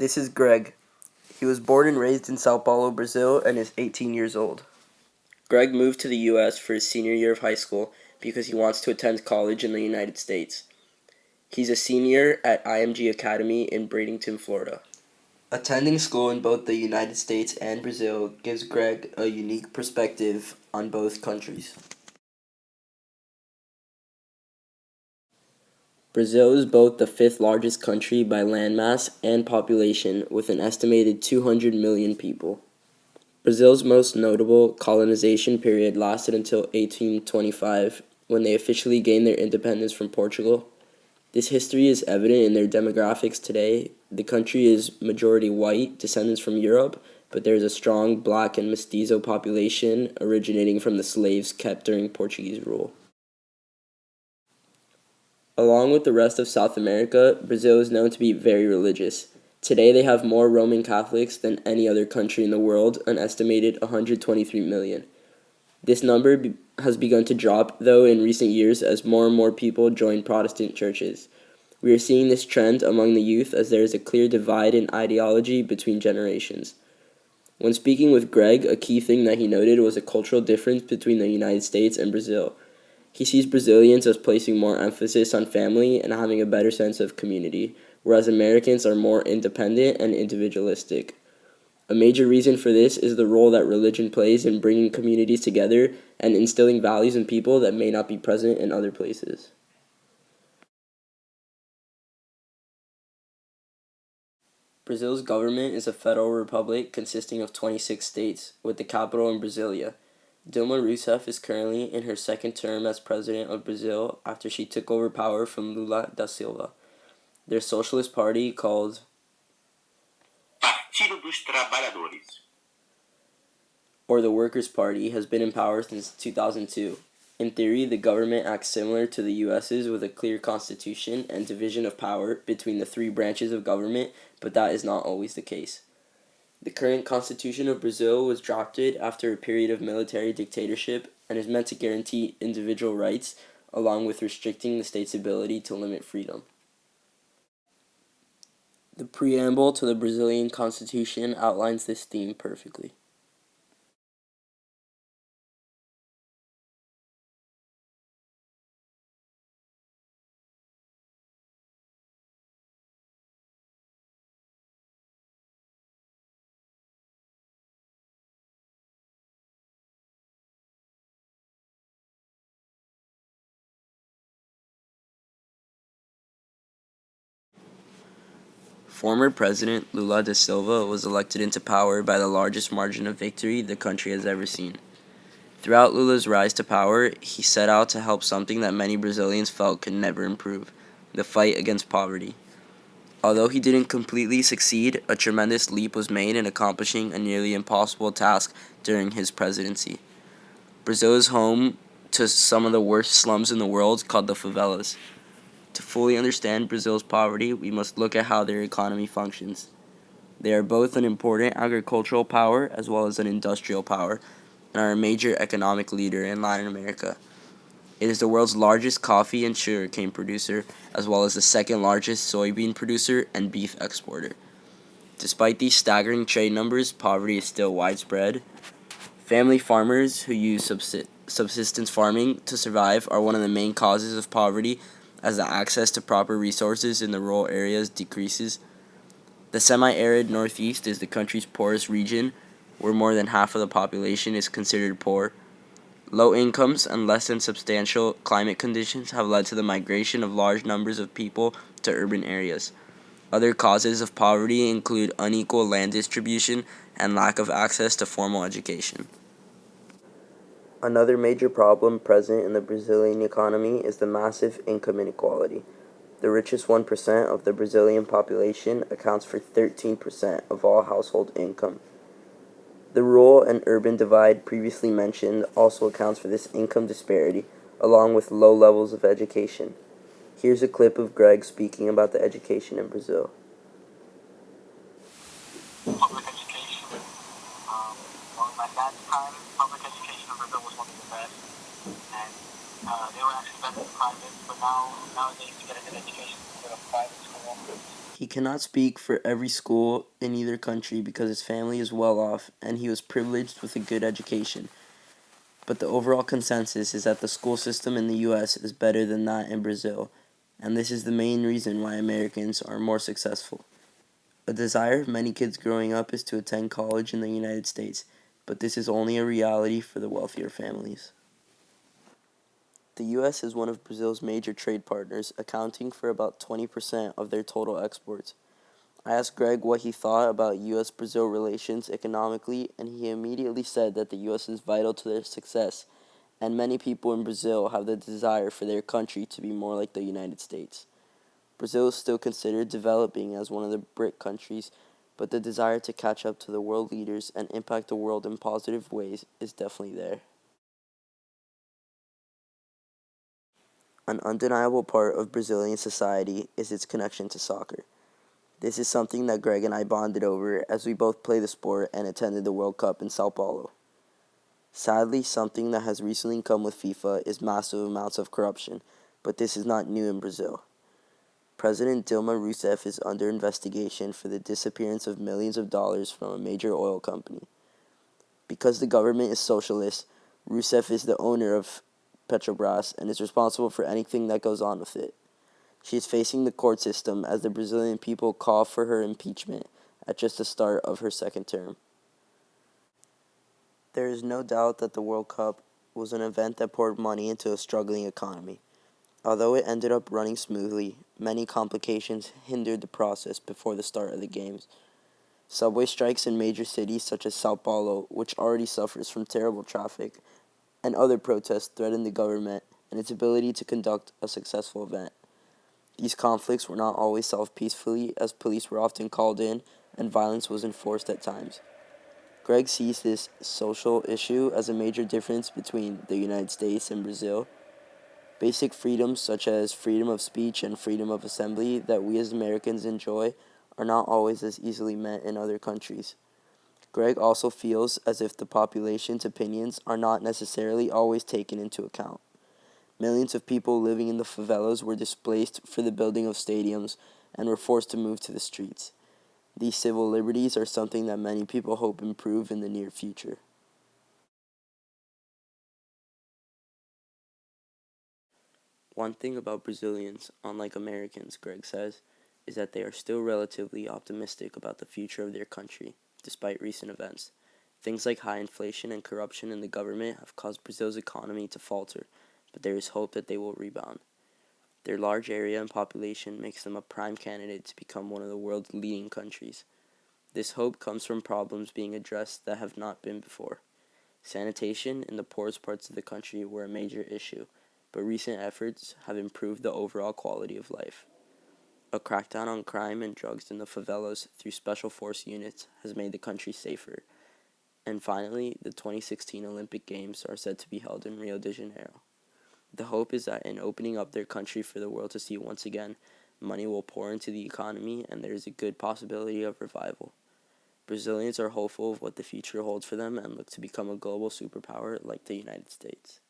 This is Greg. He was born and raised in Sao Paulo, Brazil, and is 18 years old. Greg moved to the U.S. for his senior year of high school because he wants to attend college in the United States. He's a senior at IMG Academy in Bradenton, Florida. Attending school in both the United States and Brazil gives Greg a unique perspective on both countries. Brazil is both the fifth largest country by landmass and population, with an estimated 200 million people. Brazil's most notable colonization period lasted until 1825, when they officially gained their independence from Portugal. This history is evident in their demographics today. The country is majority white, descendants from Europe, but there is a strong black and mestizo population originating from the slaves kept during Portuguese rule. Along with the rest of South America, Brazil is known to be very religious. Today they have more Roman Catholics than any other country in the world, an estimated 123 million. This number has begun to drop, though, in recent years as more and more people join Protestant churches. We are seeing this trend among the youth as there is a clear divide in ideology between generations. When speaking with Greg, a key thing that he noted was a cultural difference between the United States and Brazil. He sees Brazilians as placing more emphasis on family and having a better sense of community, whereas Americans are more independent and individualistic. A major reason for this is the role that religion plays in bringing communities together and instilling values in people that may not be present in other places. Brazil's government is a federal republic consisting of 26 states, with the capital in Brasilia. Dilma Rousseff is currently in her second term as president of Brazil after she took over power from Lula da Silva. Their socialist party, called Partido dos Trabalhadores, or the Workers' Party, has been in power since 2002. In theory, the government acts similar to the U.S.'s with a clear constitution and division of power between the three branches of government, but that is not always the case. The current constitution of Brazil was drafted after a period of military dictatorship and is meant to guarantee individual rights, along with restricting the state's ability to limit freedom. The preamble to the Brazilian Constitution outlines this theme perfectly. Former President Lula da Silva was elected into power by the largest margin of victory the country has ever seen. Throughout Lula's rise to power, he set out to help something that many Brazilians felt could never improve: the fight against poverty. Although he didn't completely succeed, a tremendous leap was made in accomplishing a nearly impossible task during his presidency. Brazil is home to some of the worst slums in the world, called the favelas. To fully understand Brazil's poverty, we must look at how their economy functions. They are both an important agricultural power as well as an industrial power, and are a major economic leader in Latin America. It is the world's largest coffee and sugarcane producer, as well as the second largest soybean producer and beef exporter. Despite these staggering trade numbers, poverty is still widespread. Family farmers who use subsistence farming to survive are one of the main causes of poverty, as the access to proper resources in the rural areas decreases. The semi-arid Northeast is the country's poorest region, where more than half of the population is considered poor. Low incomes and less than substantial climate conditions have led to the migration of large numbers of people to urban areas. Other causes of poverty include unequal land distribution and lack of access to formal education. Another major problem present in the Brazilian economy is the massive income inequality. The richest 1% of the Brazilian population accounts for 13% of all household income. The rural and urban divide previously mentioned also accounts for this income disparity, along with low levels of education. Here's a clip of Greg speaking about the education in Brazil. Public education. At that time, public education in Brazil was one of the best, and they were actually better than private. But nowadays, to get a good education, you go to private school. He cannot speak for every school in either country because his family is well off and he was privileged with a good education. But the overall consensus is that the school system in the U.S. is better than that in Brazil, and this is the main reason why Americans are more successful. A desire of many kids growing up is to attend college in the United States, but this is only a reality for the wealthier families. The U.S. is one of Brazil's major trade partners, accounting for about 20% of their total exports. I asked Greg what he thought about U.S.-Brazil relations economically, and he immediately said that the U.S. is vital to their success, and many people in Brazil have the desire for their country to be more like the United States. Brazil is still considered developing as one of the BRIC countries, but the desire to catch up to the world leaders and impact the world in positive ways is definitely there. An undeniable part of Brazilian society is its connection to soccer. This is something that Greg and I bonded over as we both play the sport and attended the World Cup in Sao Paulo. Sadly, something that has recently come with FIFA is massive amounts of corruption, but this is not new in Brazil. President Dilma Rousseff is under investigation for the disappearance of millions of dollars from a major oil company. Because the government is socialist, Rousseff is the owner of Petrobras and is responsible for anything that goes on with it. She is facing the court system as the Brazilian people call for her impeachment at just the start of her second term. There is no doubt that the World Cup was an event that poured money into a struggling economy. Although it ended up running smoothly, many complications hindered the process before the start of the games. Subway strikes in major cities such as Sao Paulo, which already suffers from terrible traffic, and other protests threatened the government and its ability to conduct a successful event. These conflicts were not always solved peacefully, as police were often called in and violence was enforced at times. Greg sees this social issue as a major difference between the United States and Brazil. Basic freedoms such as freedom of speech and freedom of assembly that we as Americans enjoy are not always as easily met in other countries. Greg also feels as if the population's opinions are not necessarily always taken into account. Millions of people living in the favelas were displaced for the building of stadiums and were forced to move to the streets. These civil liberties are something that many people hope improve in the near future. One thing about Brazilians, unlike Americans, Greg says, is that they are still relatively optimistic about the future of their country, despite recent events. Things like high inflation and corruption in the government have caused Brazil's economy to falter, but there is hope that they will rebound. Their large area and population makes them a prime candidate to become one of the world's leading countries. This hope comes from problems being addressed that have not been before. Sanitation in the poorest parts of the country were a major issue, but recent efforts have improved the overall quality of life. A crackdown on crime and drugs in the favelas through special force units has made the country safer. And finally, the 2016 Olympic Games are said to be held in Rio de Janeiro. The hope is that in opening up their country for the world to see once again, money will pour into the economy and there is a good possibility of revival. Brazilians are hopeful of what the future holds for them and look to become a global superpower like the United States.